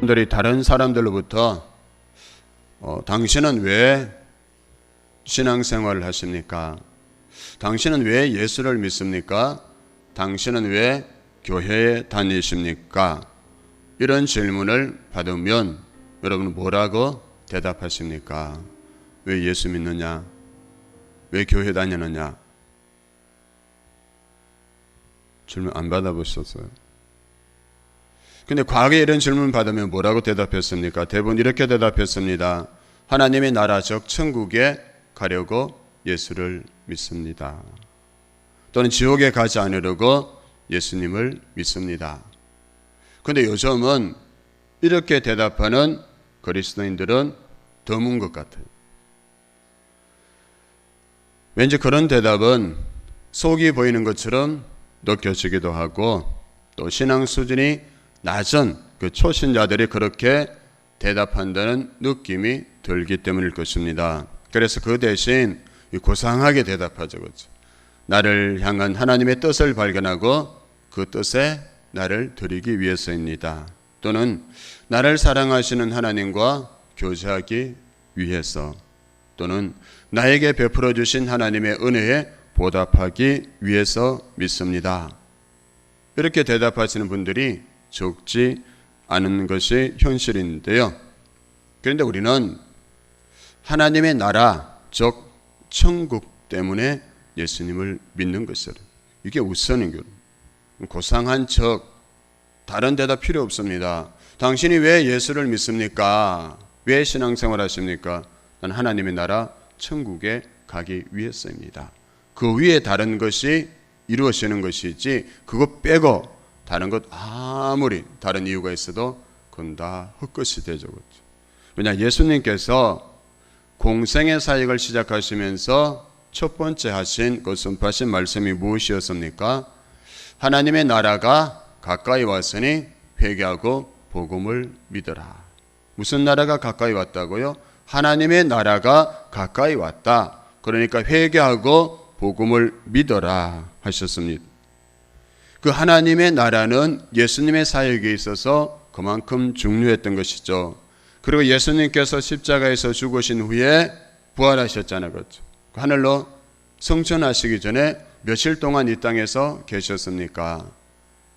여러분들이 다른 사람들로부터 당신은 왜 신앙생활을 하십니까? 당신은 왜 예수를 믿습니까? 당신은 왜 교회에 다니십니까? 이런 질문을 받으면 여러분은 뭐라고 대답하십니까? 왜 예수 믿느냐? 왜 교회 다니느냐? 질문 안 받아보셨어요? 근데 과거에 이런 질문 받으면 뭐라고 대답했습니까? 대부분 이렇게 대답했습니다. 하나님의 나라 즉 천국에 가려고 예수를 믿습니다. 또는 지옥에 가지 않으려고 예수님을 믿습니다. 근데 요즘은 이렇게 대답하는 그리스도인들은 드문 것 같아요. 왠지 그런 대답은 속이 보이는 것처럼 느껴지기도 하고 또 신앙 수준이 낮은 그 초신자들이 그렇게 대답한다는 느낌이 들기 때문일 것입니다. 그래서 그 대신 고상하게 대답하죠. 그렇죠? 나를 향한 하나님의 뜻을 발견하고 그 뜻에 나를 드리기 위해서입니다. 또는 나를 사랑하시는 하나님과 교제하기 위해서, 또는 나에게 베풀어 주신 하나님의 은혜에 보답하기 위해서 믿습니다. 이렇게 대답하시는 분들이 적지 않은 것이 현실인데요. 그런데 우리는 하나님의 나라, 즉 천국 때문에 예수님을 믿는 것을, 이게 우선인 거예요. 고상한 척 다른 대답 필요 없습니다. 당신이 왜 예수를 믿습니까? 왜 신앙생활 하십니까? 난 하나님의 나라 천국에 가기 위해서입니다. 그 위에 다른 것이 이루어지는 것이지 그거 빼고 다른 것 아무리 다른 이유가 있어도 그건 다 헛것이 되죠. 왜냐, 예수님께서 공생의 사역을 시작하시면서 첫 번째 하신 그 선포하신 말씀이 무엇이었습니까? 하나님의 나라가 가까이 왔으니 회개하고 복음을 믿어라. 무슨 나라가 가까이 왔다고요? 하나님의 나라가 가까이 왔다. 그러니까 회개하고 복음을 믿어라 하셨습니다. 그 하나님의 나라는 예수님의 사역에 있어서 그만큼 중요했던 것이죠. 그리고 예수님께서 십자가에서 죽으신 후에 부활하셨잖아요. 그렇죠? 하늘로 승천하시기 전에 며칠 동안 이 땅에서 계셨습니까?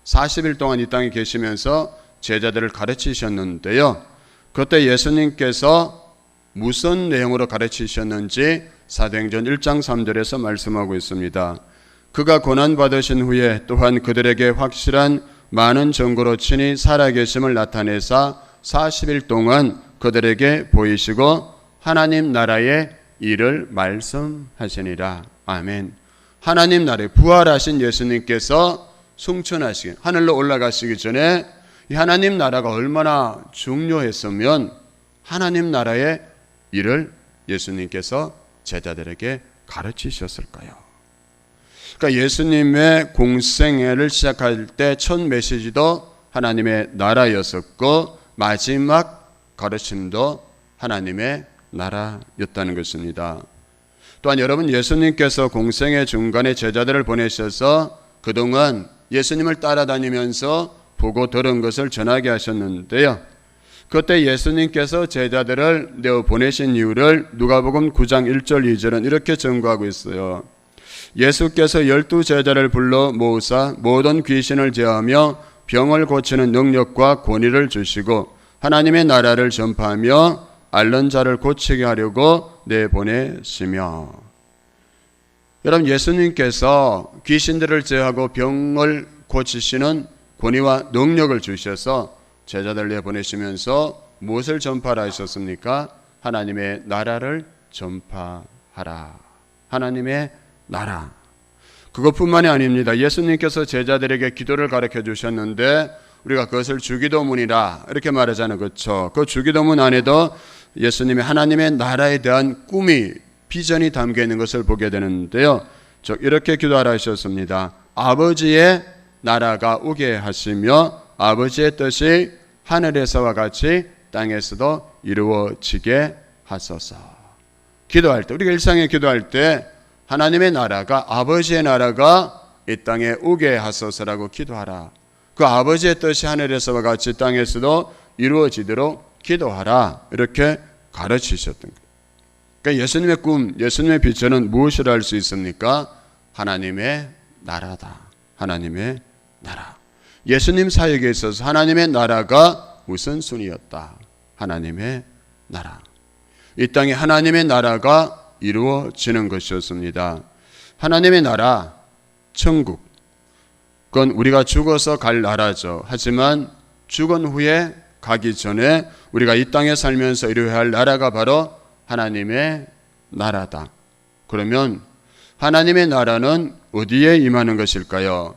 40일 동안 이 땅에 계시면서 제자들을 가르치셨는데요. 그때 예수님께서 무슨 내용으로 가르치셨는지 사도행전 1장 3절에서 말씀하고 있습니다. 그가 고난받으신 후에 또한 그들에게 확실한 많은 증거로 친히 살아계심을 나타내사 40일 동안 그들에게 보이시고 하나님 나라의 일을 말씀하시니라. 아멘. 하나님 나라에 부활하신 예수님께서 승천하시기, 하늘로 올라가시기 전에 이 하나님 나라가 얼마나 중요했으면 하나님 나라의 일을 예수님께서 제자들에게 가르치셨을까요? 그러니까 예수님의 공생애를 시작할 때 첫 메시지도 하나님의 나라였었고 마지막 가르침도 하나님의 나라였다는 것입니다. 또한 여러분, 예수님께서 공생애 중간에 제자들을 보내셔서 그동안 예수님을 따라다니면서 보고 들은 것을 전하게 하셨는데요. 그때 예수님께서 제자들을 내어 보내신 이유를 누가복음 9장 1절 2절은 이렇게 증거하고 있어요. 예수께서 12제자를 불러 모으사 모든 귀신을 제하며 병을 고치는 능력과 권위를 주시고 하나님의 나라를 전파하며 앓는 자를 고치게 하려고 내보내시며. 여러분, 예수님께서 귀신들을 제하고 병을 고치시는 권위와 능력을 주셔서 제자들 내보내시면서 무엇을 전파하라 하셨습니까? 하나님의 나라를 전파하라. 하나님의 나라. 그것뿐만이 아닙니다. 예수님께서 제자들에게 기도를 가르쳐 주셨는데 우리가 그것을 주기도문이라 이렇게 말하잖아요. 그렇죠? 그 주기도문 안에도 예수님의 하나님의 나라에 대한 꿈이, 비전이 담겨 있는 것을 보게 되는데요. 즉 이렇게 기도하라 하셨습니다. 아버지의 나라가 오게 하시며 아버지의 뜻이 하늘에서와 같이 땅에서도 이루어지게 하소서. 기도할 때, 우리가 일상에 기도할 때 하나님의 나라가, 아버지의 나라가 이 땅에 오게 하소서라고 기도하라. 그 아버지의 뜻이 하늘에서와 같이 땅에서도 이루어지도록 기도하라 이렇게 가르치셨던 거예요. 그러니까 예수님의 꿈, 예수님의 비전은 무엇이라 할 수 있습니까? 하나님의 나라다. 하나님의 나라. 예수님 사역에 있어서 하나님의 나라가 우선순위였다. 하나님의 나라. 이 땅에 하나님의 나라가 이루어지는 것이었습니다. 하나님의 나라, 천국. 그건 우리가 죽어서 갈 나라죠. 하지만 죽은 후에 가기 전에 우리가 이 땅에 살면서 이루어야 할 나라가 바로 하나님의 나라다. 그러면 하나님의 나라는 어디에 임하는 것일까요?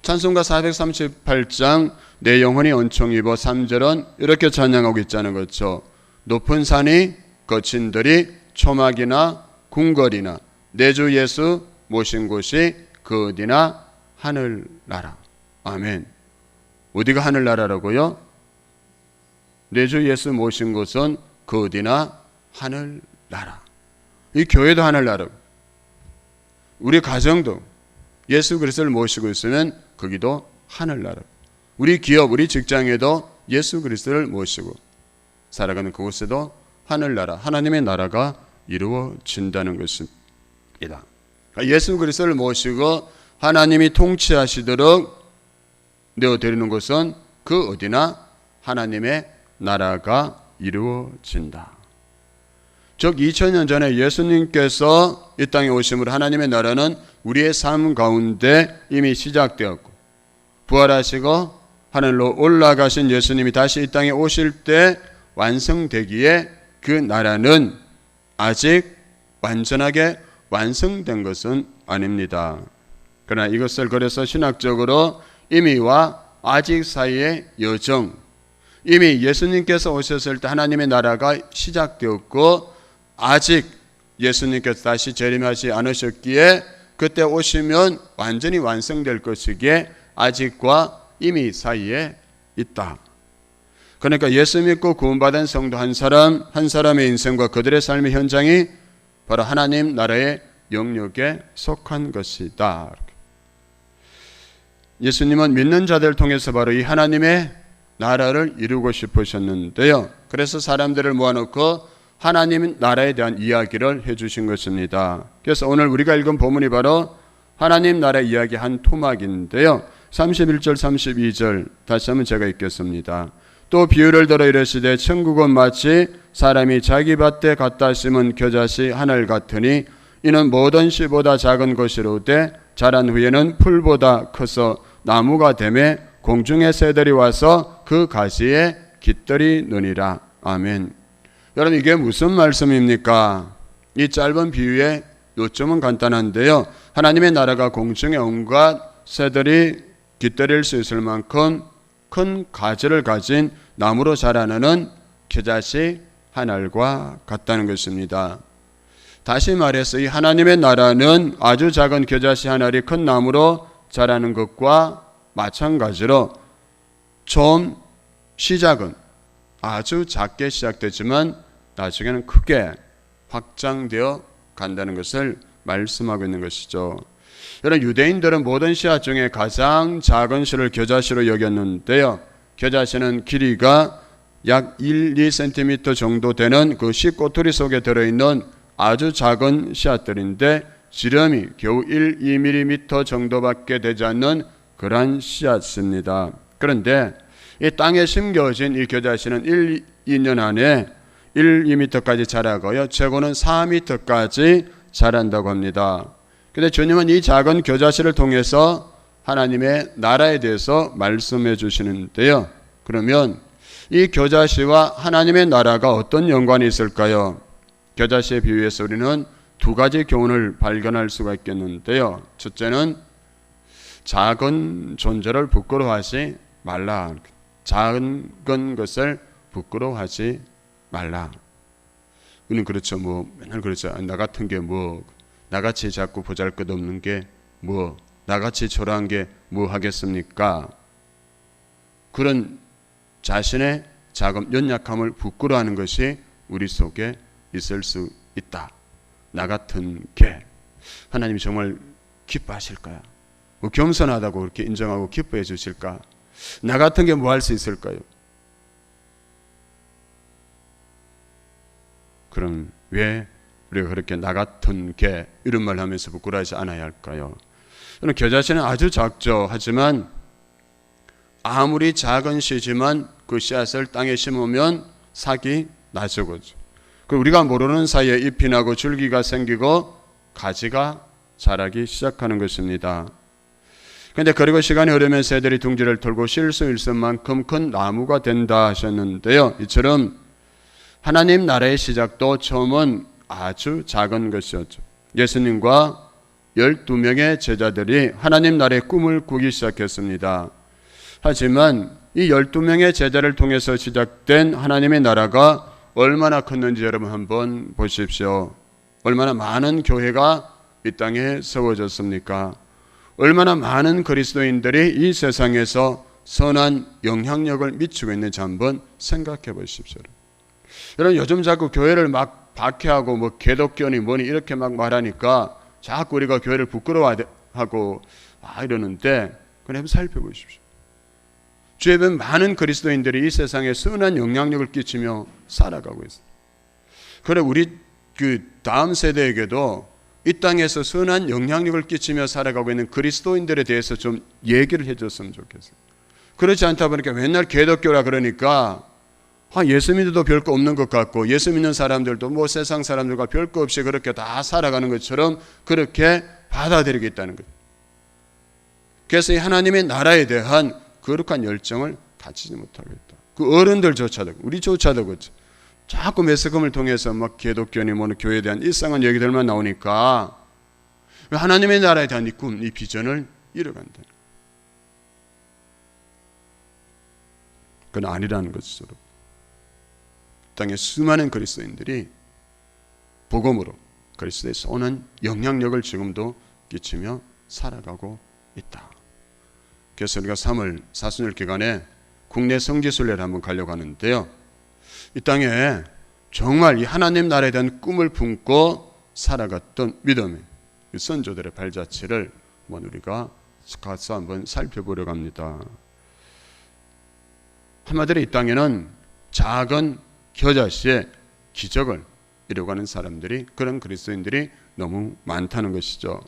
찬송가 438장 내 영혼이 은총 입어 3절은 이렇게 찬양하고 있자는 거죠. 높은 산이 거친 들이 초막이나 궁궐이나 내 주 예수 모신 곳이 그 어디나 하늘나라. 아멘. 어디가 하늘나라라고요? 내 주 예수 모신 곳은 그 어디나 하늘나라. 이 교회도 하늘나라고, 우리 가정도 예수 그리스도를 모시고 있으면 거기도 하늘나라. 우리 기업, 우리 직장에도 예수 그리스도를 모시고 살아가는 그곳에도 하늘나라, 하나님의 나라가 이루어진다는 것입니다. 예수 그리스도를 모시고 하나님이 통치하시도록 내어드리는 것은 그 어디나 하나님의 나라가 이루어진다. 즉 2000년 전에 예수님께서 이 땅에 오심으로 하나님의 나라는 우리의 삶 가운데 이미 시작되었고, 부활하시고 하늘로 올라가신 예수님이 다시 이 땅에 오실 때 완성되기에 그 나라는 아직 완전하게 완성된 것은 아닙니다. 그러나 이것을 그래서 신학적으로 이미와 아직 사이의 여정, 이미 예수님께서 오셨을 때 하나님의 나라가 시작되었고 아직 예수님께서 다시 재림하지 않으셨기에 그때 오시면 완전히 완성될 것이기에 아직과 이미 사이에 있다. 그러니까 예수 믿고 구원받은 성도 한 사람 한 사람의 인생과 그들의 삶의 현장이 바로 하나님 나라의 영역에 속한 것이다. 예수님은 믿는 자들을 통해서 바로 이 하나님의 나라를 이루고 싶으셨는데요. 그래서 사람들을 모아놓고 하나님 나라에 대한 이야기를 해주신 것입니다. 그래서 오늘 우리가 읽은 본문이 바로 하나님 나라 이야기 한 토막인데요. 31절 32절 다시 한번 제가 읽겠습니다. 또 비유를 들어 이르시되 천국은 마치 사람이 자기 밭에 갖다 심은 겨자씨 하늘 같으니 이는 모든 씨보다 작은 것이로되 자란 후에는 풀보다 커서 나무가 되매 공중의 새들이 와서 그 가지에 깃들이느니라. 아멘. 여러분 이게 무슨 말씀입니까? 이 짧은 비유의 요점은 간단한데요. 하나님의 나라가 공중에 온갖 새들이 깃들일 수 있을 만큼 큰 가지를 가진 나무로 자라나는 겨자씨 하늘과 같다는 것입니다. 다시 말해서 이 하나님의 나라는 아주 작은 겨자씨 하늘이 큰 나무로 자라는 것과 마찬가지로 좀 시작은 아주 작게 시작되지만 나중에는 크게 확장되어 간다는 것을 말씀하고 있는 것이죠. 여러분 유대인들은 모든 씨앗 중에 가장 작은 씨를 겨자씨로 여겼는데요. 겨자씨는 길이가 약 1, 2cm 정도 되는 그 씨 꼬투리 속에 들어있는 아주 작은 씨앗들인데 지름이 겨우 1, 2mm 정도밖에 되지 않는 그러한 씨앗입니다. 그런데 이 땅에 심겨진 이 겨자씨는 1, 2년 안에 1, 2m까지 자라고요. 최고는 4m까지 자란다고 합니다. 그런데 주님은 이 작은 겨자씨를 통해서 하나님의 나라에 대해서 말씀해 주시는데요. 그러면 이 겨자씨와 하나님의 나라가 어떤 연관이 있을까요? 겨자씨에 비유해서 우리는 두 가지 교훈을 발견할 수가 있겠는데요. 첫째는 작은 존재를 부끄러워하지 말라. 작은 것을 부끄러워하지 말라. 우리는 그렇죠. 맨날 그렇죠. 나 같은 게 나같이 자꾸 보잘것없는 게 나같이 초라한 게 하겠습니까? 그런 자신의 작은 연약함을 부끄러워하는 것이 우리 속에 있을 수 있다. 나 같은 게 하나님이 정말 기뻐하실까요? 겸손하다고 그렇게 인정하고 기뻐해 주실까? 나 같은 게 뭐 할 수 있을까요? 그럼 왜 우리가 그렇게 나 같은 게 이런 말 하면서 부끄러워하지 않아야 할까요? 저는 겨자씨는 아주 작죠. 하지만 아무리 작은 씨지만 그 씨앗을 땅에 심으면 싹이 나죠. 그 우리가 모르는 사이에 잎이 나고 줄기가 생기고 가지가 자라기 시작하는 것입니다. 그런데 그리고 시간이 흐르면서 애들이 둥지를 털고 실 수 있을 만큼 큰 나무가 된다 하셨는데요. 이처럼 하나님 나라의 시작도 처음은 아주 작은 것이었죠. 예수님과 12명의 제자들이 하나님 나라의 꿈을 꾸기 시작했습니다. 하지만 이 12명의 제자를 통해서 시작된 하나님의 나라가 얼마나 컸는지 여러분 한번 보십시오. 얼마나 많은 교회가 이 땅에 세워졌습니까? 얼마나 많은 그리스도인들이 이 세상에서 선한 영향력을 미치고 있는지 한번 생각해 보십시오. 여러분 요즘 자꾸 교회를 막 박해하고 뭐 개독교니 뭐니 이렇게 막 말하니까 자꾸 우리가 교회를 부끄러워하고 이러는데 그냥 한번 살펴보십시오. 주변 많은 그리스도인들이 이 세상에 선한 영향력을 끼치며 살아가고 있습니다. 그래 우리 그 다음 세대에게도 이 땅에서 선한 영향력을 끼치며 살아가고 있는 그리스도인들에 대해서 좀 얘기를 해줬으면 좋겠어요. 그렇지 않다 보니까 맨날 개독교라 그러니까 예수 믿어도 별거 없는 것 같고 예수 믿는 사람들도 뭐 세상 사람들과 별거 없이 그렇게 다 살아가는 것처럼 그렇게 받아들이고 있다는 거예요. 그래서 이 하나님의 나라에 대한 거룩한 열정을 갖추지 못하고 있다. 그 어른들조차도 우리조차도 그렇죠. 자꾸 매스컴을 통해서 막 기독교니 뭐 교회에 대한 일상한 얘기들만 나오니까 하나님의 나라에 대한 이 꿈, 이 비전을 잃어간다. 그건 아니라는 것이죠. 땅에 수많은 그리스도인들이 복음으로 그리스도의 선한 영향력을 지금도 끼치며 살아가고 있다. 그래서 우리가 3월 사순절 기간에 국내 성지순례를 한번 가려고 하는데요. 이 땅에 정말 이 하나님 나라에 대한 꿈을 품고 살아갔던 믿음의 선조들의 발자취를 우리가 가서 한번 살펴보려고 합니다. 한마디로 이 땅에는 작은 겨자씨의 기적을 이루어가는 사람들이 그런 그리스도인들이 너무 많다는 것이죠.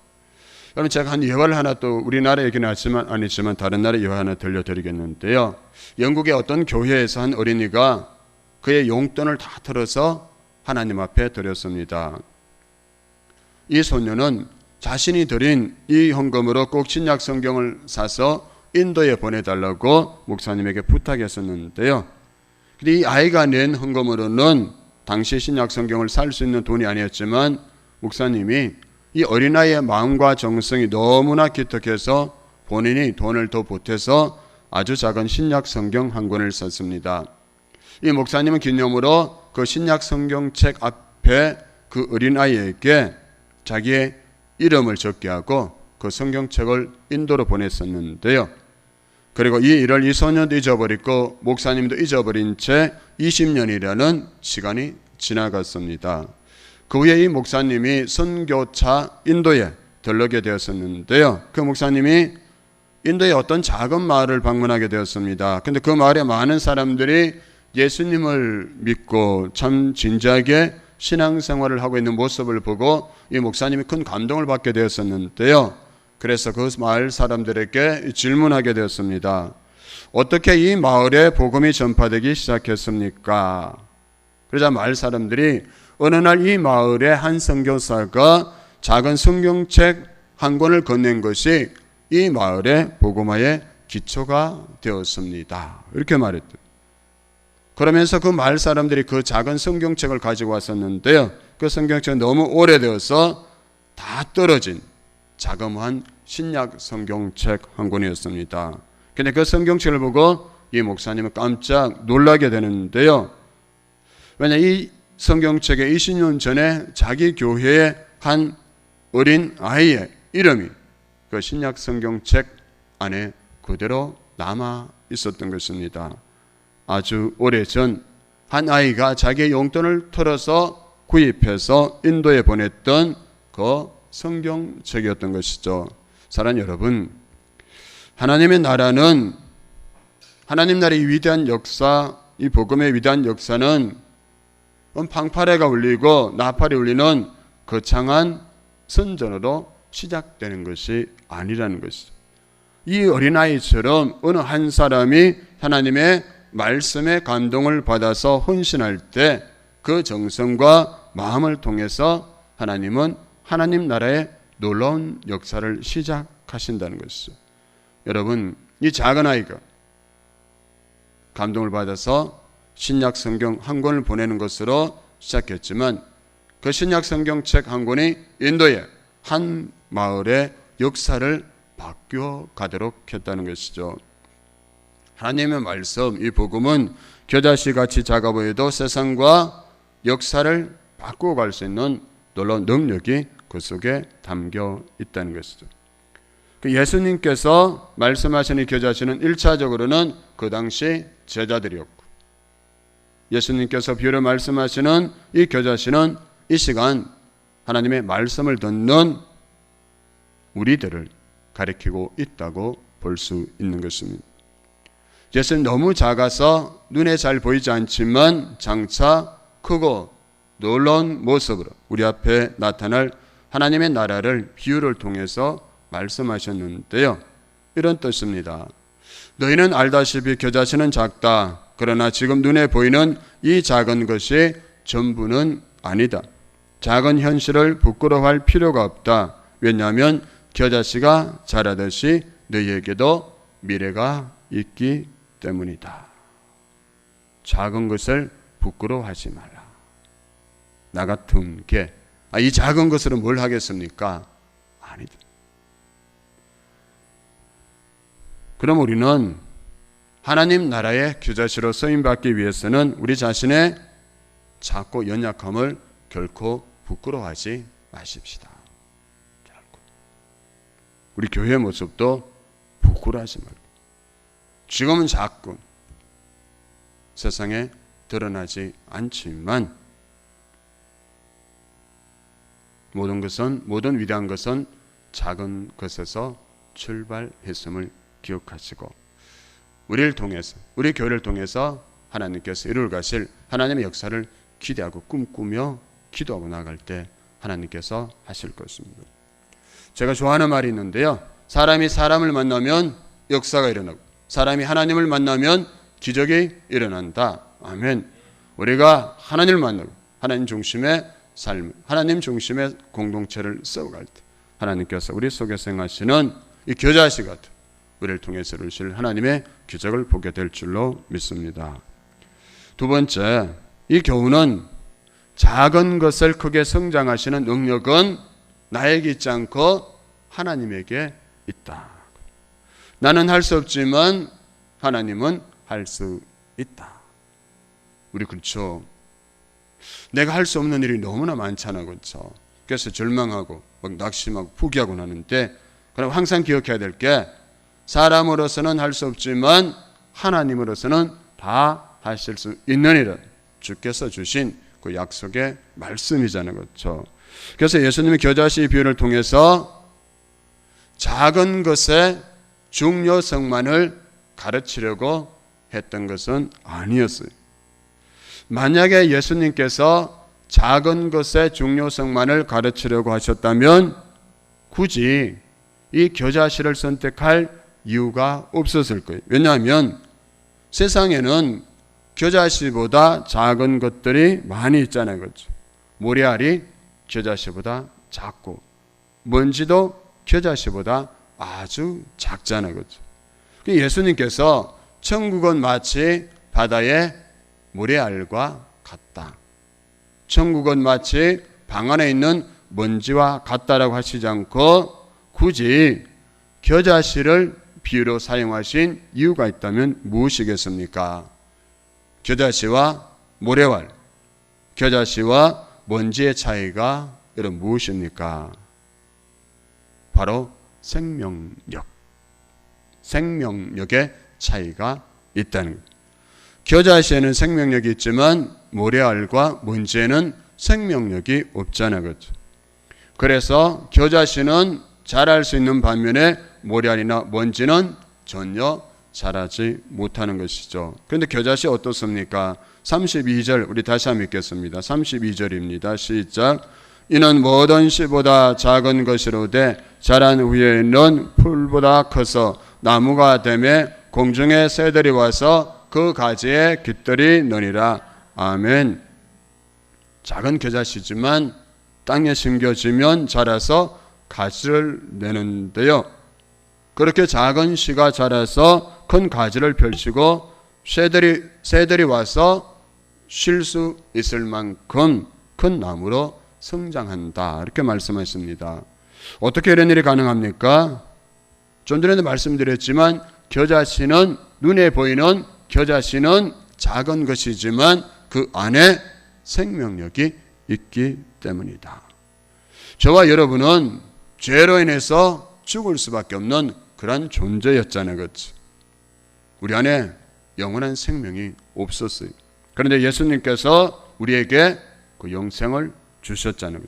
여러분 제가 한 예화를 하나 또 우리나라 얘기는 아니지만 다른 나라 예화 하나 들려드리겠는데요. 영국의 어떤 교회에서 한 어린이가 그의 용돈을 다 털어서 하나님 앞에 드렸습니다. 이 소녀는 자신이 드린 이 헌금으로 꼭 신약 성경을 사서 인도에 보내달라고 목사님에게 부탁했었는데요. 이 아이가 낸 헌금으로는 당시 신약 성경을 살 수 있는 돈이 아니었지만 목사님이 이 어린아이의 마음과 정성이 너무나 기특해서 본인이 돈을 더 보태서 아주 작은 신약 성경 한 권을 썼습니다. 이 목사님은 기념으로 그 신약 성경책 앞에 그 어린아이에게 자기의 이름을 적게 하고 그 성경책을 인도로 보냈었는데요. 그리고 이 일을 이 소년도 잊어버리고 목사님도 잊어버린 채 20년이라는 시간이 지나갔습니다. 그 후에 이 목사님이 선교차 인도에 들르게 되었었는데요. 그 목사님이 인도의 어떤 작은 마을을 방문하게 되었습니다. 근데 그 마을에 많은 사람들이 예수님을 믿고 참 진지하게 신앙생활을 하고 있는 모습을 보고 이 목사님이 큰 감동을 받게 되었었는데요. 그래서 그 마을 사람들에게 질문하게 되었습니다. 어떻게 이 마을에 복음이 전파되기 시작했습니까? 그러자 마을 사람들이 어느 날 이 마을의 한 선교사가 작은 성경책 한 권을 건넨 것이 이 마을의 복음화의 기초가 되었습니다. 이렇게 말했대요. 그러면서 그 마을 사람들이 그 작은 성경책을 가지고 왔었는데요. 그 성경책은 너무 오래되어서 다 떨어진 자그마한 신약 성경책 한 권이었습니다. 근데 그 성경책을 보고 이 목사님은 깜짝 놀라게 되는데요. 왜냐 이 성경책에 20년 전에 자기 교회의 한 어린 아이의 이름이 그 신약 성경책 안에 그대로 남아 있었던 것입니다. 아주 오래전 한 아이가 자기의 용돈을 털어서 구입해서 인도에 보냈던 그 성경책이었던 것이죠. 사랑하는 여러분, 하나님의 나라는 하나님 나라의 위대한 역사, 이 복음의 위대한 역사는 방파레가 울리고 나팔이 울리는 거창한 선전으로 시작되는 것이 아니라는 것이죠. 이 어린아이처럼 어느 한 사람이 하나님의 말씀에 감동을 받아서 헌신할 때 그 정성과 마음을 통해서 하나님은 하나님 나라의 놀라운 역사를 시작하신다는 것이죠. 여러분, 이 작은 아이가 감동을 받아서 신약 성경 한 권을 보내는 것으로 시작했지만 그 신약 성경 책 한 권이 인도의 한 마을의 역사를 바뀌어 가도록 했다는 것이죠. 하나님의 말씀, 이 복음은 겨자씨 같이 작아 보여도 세상과 역사를 바꾸어 갈 수 있는 놀라운 능력이 그 속에 담겨 있다는 것이죠. 예수님께서 말씀하신 이 겨자씨는 1차적으로는 그 당시 제자들이었고, 예수님께서 비유로 말씀하시는 이 겨자씨는 이 시간 하나님의 말씀을 듣는 우리들을 가리키고 있다고 볼 수 있는 것입니다. 예수님 너무 작아서 눈에 잘 보이지 않지만 장차 크고 놀라운 모습으로 우리 앞에 나타날 하나님의 나라를 비유를 통해서 말씀하셨는데요. 이런 뜻입니다. 너희는 알다시피 겨자씨는 작다. 그러나 지금 눈에 보이는 이 작은 것이 전부는 아니다. 작은 현실을 부끄러워할 필요가 없다. 왜냐하면 겨자씨가 자라듯이 너희에게도 미래가 있기 때문이다. 작은 것을 부끄러워하지 말라. 나 같은 게 이 작은 것으로 뭘 하겠습니까? 아니다. 그럼 우리는 하나님 나라의 겨자씨로 쓰임받기 위해서는 우리 자신의 작고 연약함을 결코 부끄러워하지 마십시다. 우리 교회의 모습도 부끄러워하지 말고, 지금은 작고 세상에 드러나지 않지만 모든 위대한 것은 작은 것에서 출발했음을 기억하시고, 우리를 통해서, 우리 교회를 통해서 하나님께서 이룰 가실 하나님의 역사를 기대하고 꿈꾸며 기도하고 나갈 때 하나님께서 하실 것입니다. 제가 좋아하는 말이 있는데요. 사람이 사람을 만나면 역사가 일어나고 사람이 하나님을 만나면 기적이 일어난다. 아멘. 우리가 하나님을 만나고 하나님 중심의 삶, 하나님 중심의 공동체를 세워갈 때 하나님께서 우리 속에서 행하시는 이 겨자씨 같은 우리를 통해서 이루실 하나님의 기적을 보게 될 줄로 믿습니다. 두 번째, 이 교훈은 작은 것을 크게 성장하시는 능력은 나에게 있지 않고 하나님에게 있다. 나는 할 수 없지만 하나님은 할 수 있다. 우리 그렇죠. 내가 할 수 없는 일이 너무나 많잖아, 그렇죠. 그래서 절망하고 막 낙심하고 포기하고 나는데, 그럼 항상 기억해야 될 게 사람으로서는 할 수 없지만 하나님으로서는 다 하실 수 있는 일은 주께서 주신 그 약속의 말씀이잖아요, 그렇죠. 그래서 예수님이 겨자씨 비유를 통해서 작은 것의 중요성만을 가르치려고 했던 것은 아니었어요. 만약에 예수님께서 작은 것의 중요성만을 가르치려고 하셨다면 굳이 이 겨자씨를 선택할 이유가 없었을 거예요. 왜냐하면 세상에는 겨자씨보다 작은 것들이 많이 있잖아요, 그렇죠. 모래알이 겨자씨보다 작고 먼지도 겨자씨보다 아주 작잖아요, 그렇죠. 예수님께서 천국은 마치 바다의 모래알과 같다. 천국은 마치 방 안에 있는 먼지와 같다라고 하시지 않고 굳이 겨자씨를 비유로 사용하신 이유가 있다면 무엇이겠습니까? 겨자씨와 모래알, 겨자씨와 먼지의 차이가 여러분 무엇입니까? 바로 생명력의 차이가 있다는 것. 겨자씨에는 생명력이 있지만 모래알과 먼지에는 생명력이 없잖아요, 그렇죠. 그래서 겨자씨는 자랄 수 있는 반면에 모래알이나 먼지는 전혀 자라지 못하는 것이죠. 그런데 겨자씨 어떻습니까? 32절 우리 다시 한번 읽겠습니다. 32절입니다. 시작. 이는 모든 씨보다 작은 것이로되 자란 후에는 풀보다 커서 나무가 되매 공중의 새들이 와서 그 가지에 깃들이 느니라. 아멘. 작은 겨자씨지만 땅에 심겨지면 자라서 가지를 내는데요. 그렇게 작은 씨가 자라서 큰 가지를 펼치고 새들이 와서 쉴 수 있을 만큼 큰 나무로 성장한다. 이렇게 말씀하십니다. 어떻게 이런 일이 가능합니까? 좀 전에도 말씀드렸지만 겨자씨는 눈에 보이는 겨자씨는 작은 것이지만 그 안에 생명력이 있기 때문이다. 저와 여러분은 죄로 인해서 죽을 수밖에 없는 그런 존재였잖아요. 그렇죠? 우리 안에 영원한 생명이 없었어요. 그런데 예수님께서 우리에게 그 영생을 주셨잖아요.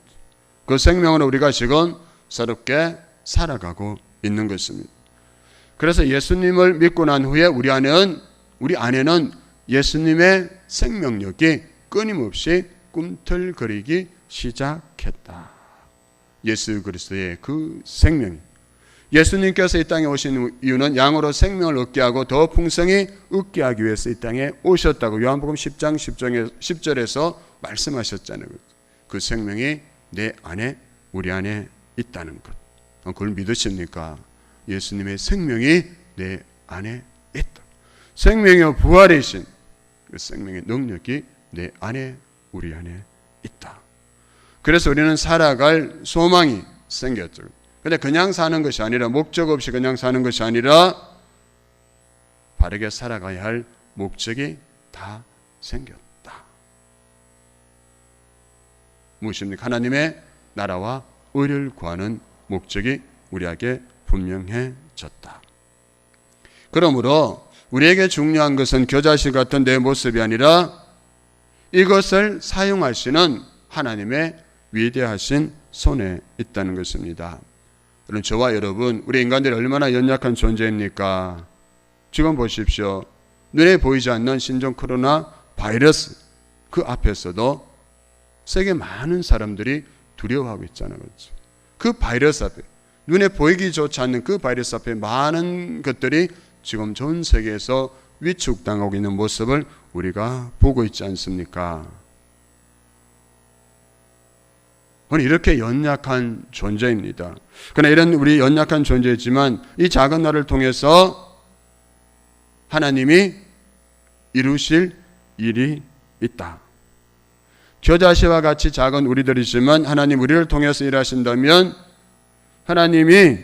그 생명으로 우리가 지금 새롭게 살아가고 있는 것입니다. 그래서 예수님을 믿고 난 후에 우리 안에는 예수님의 생명력이 끊임없이 꿈틀거리기 시작했다. 예수 그리스도의 그 생명. 예수님께서 이 땅에 오신 이유는 양으로 생명을 얻게 하고 더 풍성히 얻게 하기 위해서 이 땅에 오셨다고 요한복음 10장 10절에서 말씀하셨잖아요. 그 생명이 내 안에 우리 안에 있다는 것. 그걸 믿으십니까? 예수님의 생명이 내 안에 있다. 생명의 부활이신 그 생명의 능력이 내 안에 우리 안에 있다. 그래서 우리는 살아갈 소망이 생겼죠. 근데 그냥 사는 것이 아니라 목적 없이 그냥 사는 것이 아니라 바르게 살아가야 할 목적이 다 생겼다. 무엇입니까? 하나님의 나라와 의를 구하는 목적이 우리에게 분명해졌다. 그러므로 우리에게 중요한 것은 겨자씨 같은 내 모습이 아니라 이것을 사용하시는 하나님의 위대하신 손에 있다는 것입니다. 그럼 저와 여러분, 우리 인간들이 얼마나 연약한 존재입니까? 지금 보십시오. 눈에 보이지 않는 신종 코로나 바이러스 그 앞에서도 세계 많은 사람들이 두려워하고 있잖아요. 그렇죠? 그 바이러스 앞에, 눈에 보이기조차 않는 그 바이러스 앞에 많은 것들이 지금 전 세계에서 위축당하고 있는 모습을 우리가 보고 있지 않습니까? 우리 이렇게 연약한 존재입니다. 그러나 이런 우리 연약한 존재이지만 이 작은 나를 통해서 하나님이 이루실 일이 있다. 겨자씨와 같이 작은 우리들이지만 하나님 우리를 통해서 일하신다면 하나님이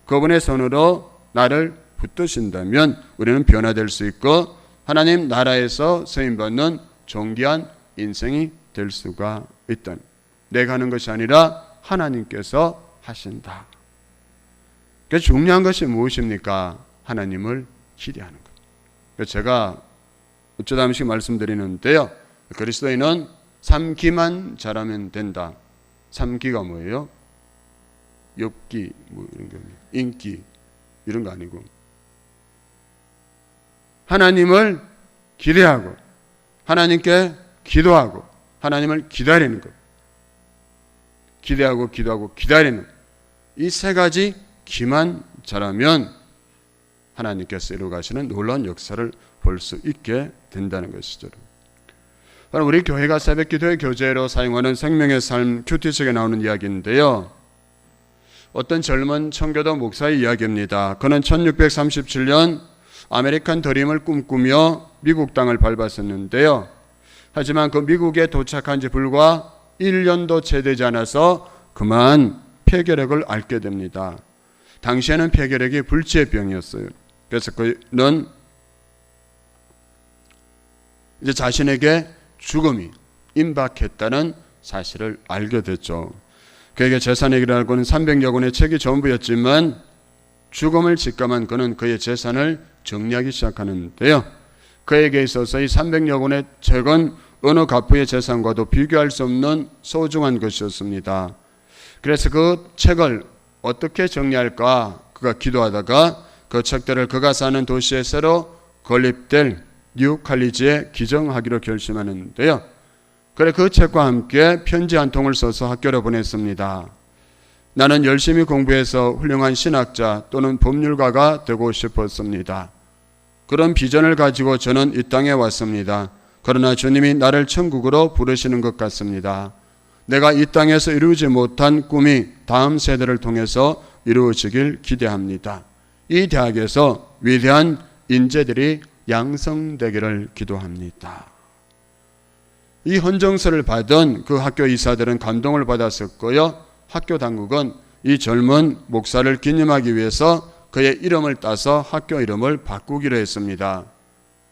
그분의 손으로 나를 붙드신다면 우리는 변화될 수 있고 하나님 나라에서 쓰임받는 존귀한 인생이 될 수가 있다. 내가 하는 것이 아니라 하나님께서 하신다. 그래서 중요한 것이 무엇입니까? 하나님을 기대하는 것. 그래서 제가 어쩌다 한 번씩 말씀드리는데요. 그리스도인은 3기만 잘하면 된다. 3기가 뭐예요? 엽기, 뭐 이런 거, 인기 이런 거 아니고 하나님을 기대하고 하나님께 기도하고 하나님을 기다리는 것. 기대하고 기도하고 기다리는 이 세 가지 기만 잘하면 하나님께서 이루어가시는 놀라운 역사를 볼 수 있게 된다는 것이죠. 우리 교회가 새벽기도의 교재로 사용하는 생명의 삶 큐티책에 나오는 이야기인데요. 어떤 젊은 청교도 목사의 이야기입니다. 그는 1637년 아메리칸 드림을 꿈꾸며 미국 땅을 밟았었는데요. 하지만 그 미국에 도착한 지 불과 1년도 채 되지 않아서 그만 폐결핵을 앓게 됩니다. 당시에는 폐결핵이 불치의 병이었어요. 그래서 그는 이제 자신에게 죽음이 임박했다는 사실을 알게 됐죠. 그에게 재산의 길을 알고는 300여 권의 책이 전부였지만 죽음을 직감한 그는 그의 재산을 정리하기 시작하는데요. 그에게 있어서 이 300여 권의 책은 어느 가부의 재산과도 비교할 수 없는 소중한 것이었습니다. 그래서 그 책을 어떻게 정리할까 그가 기도하다가 그 책들을 그가 사는 도시에 새로 건립될 뉴 칼리지에 기증하기로 결심하는데요. 그래 그 책과 함께 편지 한 통을 써서 학교로 보냈습니다. 나는 열심히 공부해서 훌륭한 신학자 또는 법률가가 되고 싶었습니다. 그런 비전을 가지고 저는 이 땅에 왔습니다. 그러나 주님이 나를 천국으로 부르시는 것 같습니다. 내가 이 땅에서 이루지 못한 꿈이 다음 세대를 통해서 이루어지길 기대합니다. 이 대학에서 위대한 인재들이 양성되기를 기도합니다. 이 헌정서를 받은 그 학교 이사들은 감동을 받았었고요. 학교 당국은 이 젊은 목사를 기념하기 위해서 그의 이름을 따서 학교 이름을 바꾸기로 했습니다.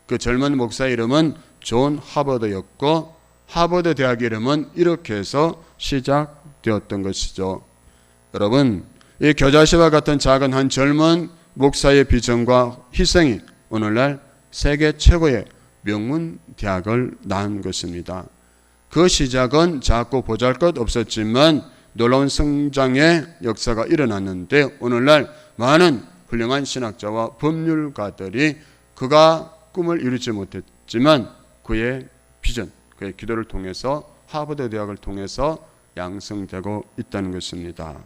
그 젊은 목사 이름은 존 하버드였고 하버드 대학 이름은 이렇게 해서 시작되었던 것이죠. 여러분, 이 겨자씨와 같은 작은 한 젊은 목사의 비전과 희생이 오늘날 세계 최고의 명문 대학을 낳은 것입니다. 그 시작은 작고 보잘것없었지만 놀라운 성장의 역사가 일어났는데 오늘날 많은 훌륭한 신학자와 법률가들이 그가 꿈을 이루지 못했지만 그의 비전, 그의 기도를 통해서 하버드 대학을 통해서 양성되고 있다는 것입니다.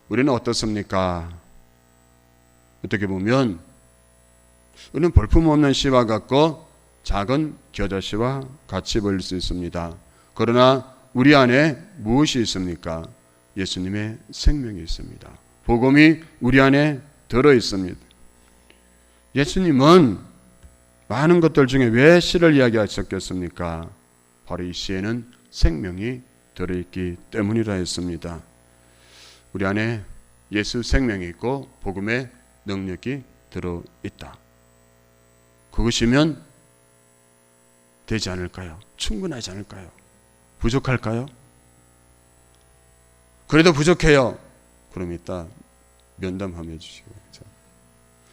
우리는 어떻습니까? 어떻게 보면 우리는 볼품없는 씨와 같고 작은 겨자씨와 같이 보일 수 있습니다. 그러나 우리 안에 무엇이 있습니까? 예수님의 생명이 있습니다. 복음이 우리 안에 들어 있습니다. 예수님은 많은 것들 중에 왜 씨를 이야기하셨겠습니까? 바로 이 씨에는 생명이 들어있기 때문이라 했습니다. 우리 안에 예수 생명이 있고 복음의 능력이 들어있다. 그것이면 되지 않을까요? 충분하지 않을까요? 부족할까요? 그래도 부족해요. 그럼 이따 면담해 주시고.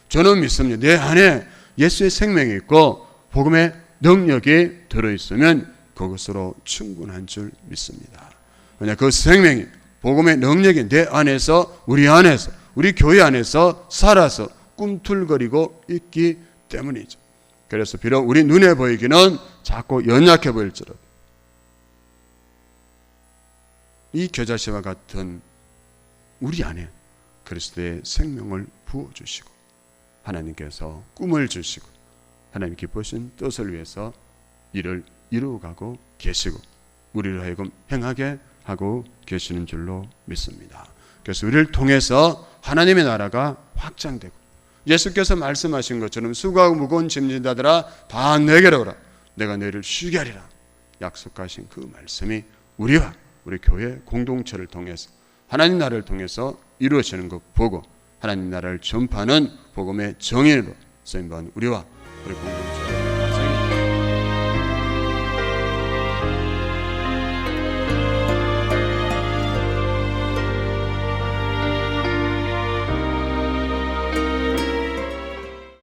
저는 믿습니다. 내 안에 예수의 생명이 있고 복음의 능력이 들어있으면 그것으로 충분한 줄 믿습니다. 왜냐 그 생명이 복음의 능력이 내 안에서 우리 안에서 우리 교회 안에서 살아서 꿈틀거리고 있기 때문이죠. 그래서 비록 우리 눈에 보이기는 작고 연약해 보일지라도 이 겨자씨와 같은 우리 안에 그리스도의 생명을 부어주시고 하나님께서 꿈을 주시고 하나님 기쁘신 뜻을 위해서 일을 이루어가고 계시고 우리를 하여금 행하게 하고 계시는 줄로 믿습니다. 그래서 우리를 통해서 하나님의 나라가 확장되고 예수께서 말씀하신 것처럼 수고하고 무거운 짐진 자들아 다 내게로 오라 내가 너희를 쉬게 하리라 약속하신 그 말씀이 우리와 우리 교회 공동체를 통해서 하나님 나라를 통해서 이루어지는 것 보고 하나님 나라를 전파하는 복음의 정인으로 쓰임받은 우리와 우리 공동체